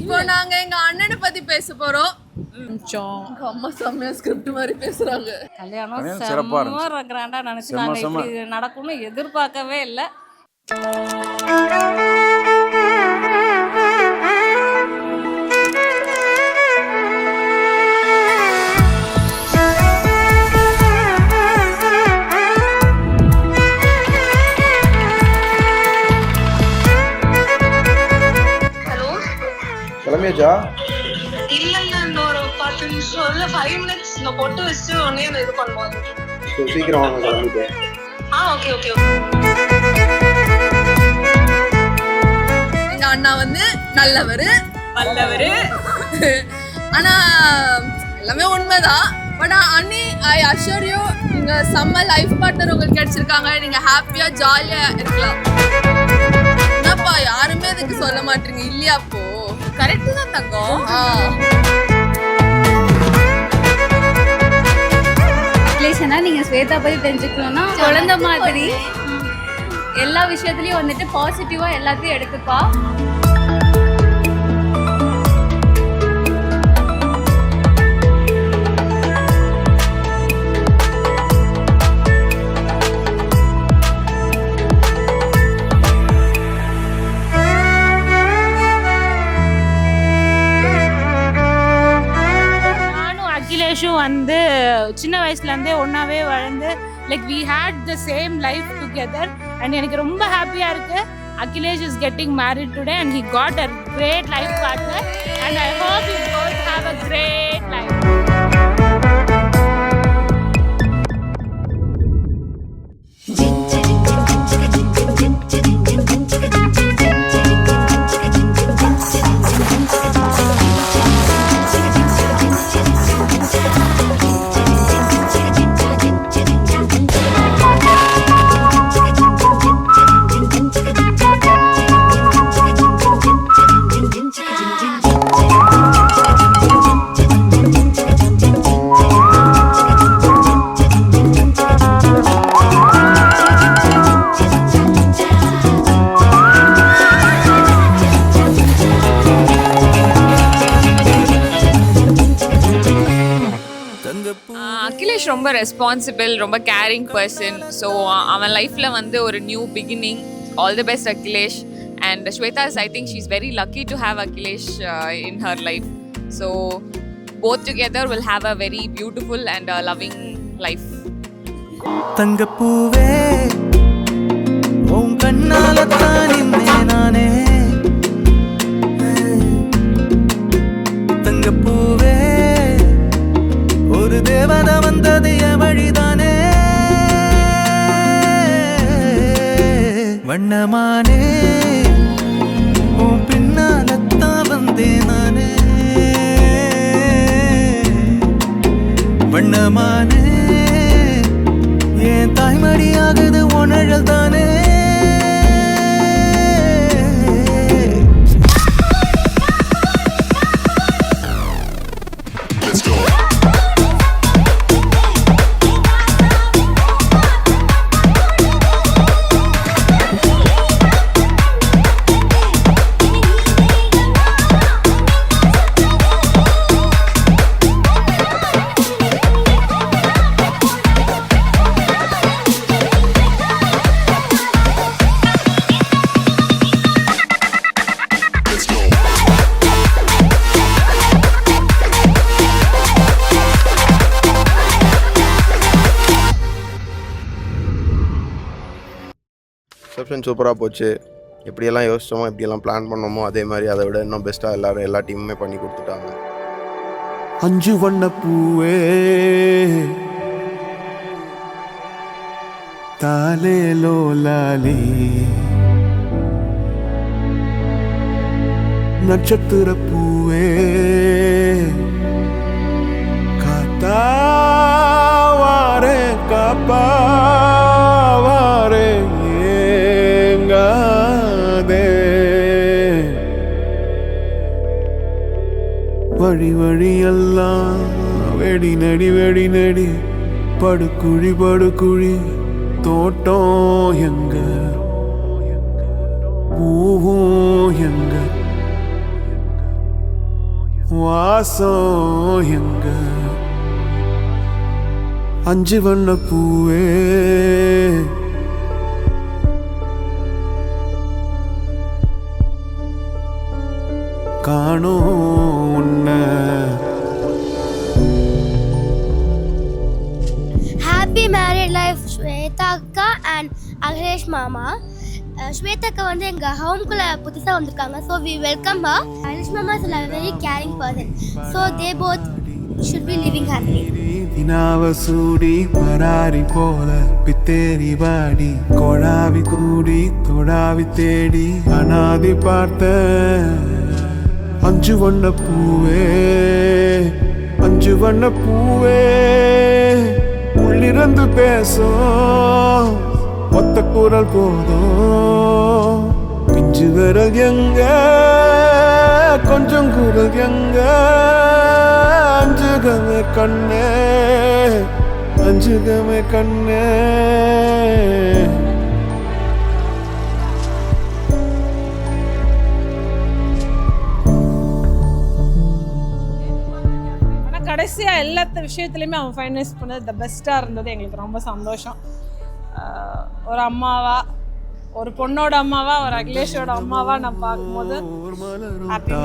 இப்போ நாங்க எங்க அண்ணனை பத்தி பேச போறோம். அம்மா செம்மையா ஸ்கிரிப்ட் மாதிரி பேசுறாங்க. கல்யாணம் செம்ம கிராண்டா நினைச்சு நாங்க இப்படி நடக்கும்னு எதிர்பார்க்கவே இல்லை. கிளம்பியாச்சா? இல்ல இன்னொரு 10 நிமிஷம் இல்ல 5 minutes நான் போட்டு வச்சு உடனே நான் இது பண்ணுவாங்க. சீக்கிரம் வாங்க கிளம்பிட்டு. Okay okay. எங்க அண்ணா வந்து நல்லவரு வல்லவரு. ஆனா எல்லாமே உண்மைதான். பட் அண்ணி ஐ அஷ்யூர் யூ நீங்க செம்ம லைஃப் பார்ட்னர் உங்களுக்கு கிடைச்சிருக்காங்க. நீங்க ஹாப்பியா ஜாலியா இருக்கலாம். என்னப்பா யாருமே அதுக்கு சொல்ல மாட்டீங்க இல்லையா? அப்போ கரெக்ட் தான் தங்கம். ரிலேஷனா நீங்க ஸ்வேதா பத்தி தெரிஞ்சுக்கணும்னா குழந்தை மாதிரி எல்லா விஷயத்துலயும் வந்துட்டு பாசிட்டிவா எல்லாத்தையும் எடுத்துப்பா. வந்து சின்ன வயசுலேருந்தே ஒன்றாவே வளர்ந்து like we had the same life together and எனக்கு ரொம்ப ஹாப்பியாக இருக்குது. Akhilesh is getting married today and he got a great life partner and I hope you both have a great life. Akhilesh ரொம்ப ரெஸ்பான்சிபிள், ரொம்ப கேரிங் பர்சன். ஸோ அவன் லைஃப்பில் வந்து ஒரு new beginning. All the best Akhilesh. And Shweta I think she is very lucky to have Akhilesh in her life. So both together will have a very beautiful and loving life. தங்கப்பூவே உன் கண்ணால தானின்னே நானே. தங்கப்பூவே ஒரு தேவத வந்தது என் வழிதானே. வண்ணமானே உன் பின்னாலத்தான் வந்தேன் நானே. வண்ணமானே என் தாய்மடியாகுது உணழல் தானே. ரிசப்ஷன் சூப்பராக போச்சு. எப்படியெல்லாம் யோசிச்சோமோ எப்படியெல்லாம் பிளான் பண்ணோமோ அதே மாதிரி அதை விட இன்னும் பெஸ்ட்டாக எல்லா டீமுமே பண்ணி கொடுத்துட்டாங்க. 5 வண்ண பூவே தாலே லோலாலி நட்சத்திர பூவே காத்தாவாரே காப்பாவாரே ஏங்காதே. வழி வழியெல்லாம் வெடி நடி வெடி நடி படுக்குழி படுக்குழி தோட்டம் எங்க பூவும் எங்க வாசம் எங்க 5 வண்ண பூவே காணோம் உன்னை ஹாப்பி மேரிட் லைஃப் ஸ்வேதா அக்கா அண்ட் அகிலேஷ் மாமா. ஸ்வேதா அக்கா வந்து எங்கள் ஹோம்குள்ளே புதுசாக வந்திருக்காங்க. So we welcome her. Akhilesh மாமா is a very caring person. So they both should be living happily. தினாவ சூடி பராரி போல பித்தேரி வாடி கொடாவி கூடி தொடாவி தேடி அனாதி பார்த்த 5 வண்ண பூவே 5 வண்ண பூவே உள்ளிருந்து பேசும் ஒத்த குரல் போதும் பிஞ்சு விரல் எங்க கொஞ்சம் குரல் எங்க அஞ்சுகமே கண்ணே அஞ்சுகமே கண்ணே கடைசியாக எல்லா விஷயத்துலையுமே அவன் ஃபைனலைஸ் பண்ணது த பெஸ்ட்டாக இருந்தது. எங்களுக்கு ரொம்ப சந்தோஷம். ஒரு அம்மாவா, ஒரு பொண்ணோட அம்மாவா, ஒரு அகிலேஷோட அம்மாவா நான் பார்க்கும்போது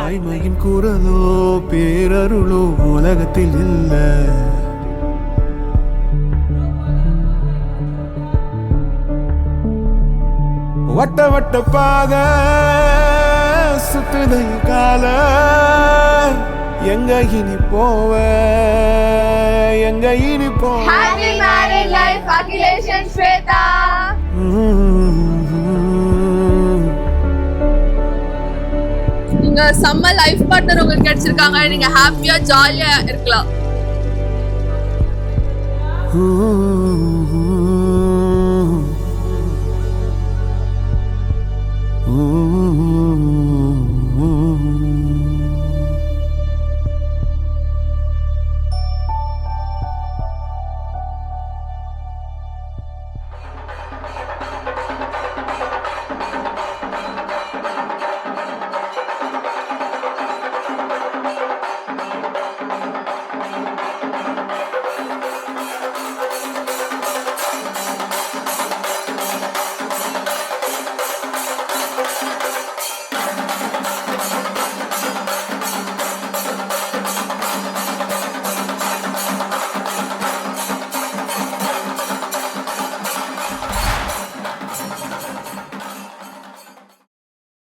தாய்மையின் குரலோ பேரருளோ உலகத்தில் இல்லை. வட்ட வட்ட பாத சுத்துதைய கால எங்க இனி போவ எங்க இனி போவ. Happy married life, Akhilesh and Shweta. நீங்க செம்ம லைஃப் பார்ட்னர் உங்களுக்கு கிடைச்சிருக்காங்க. நீங்க ஹாப்பியா ஜாலியா இருக்கலாம்.